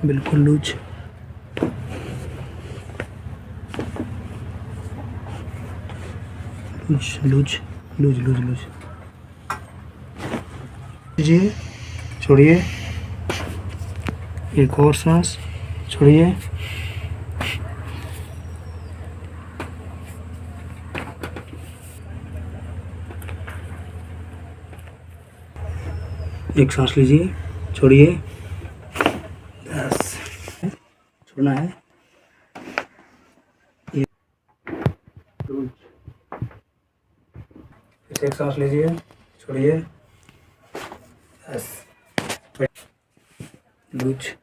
बिल्कुल loose. Loose loose loose loose loose. लीजिए, छोड़िए, एक और सांस, छोड़िए, एक सांस लीजिए, छोड़िए, बस, छोड़ना है, फिर एक सांस लीजिए, छोड़िए, बस, लूज।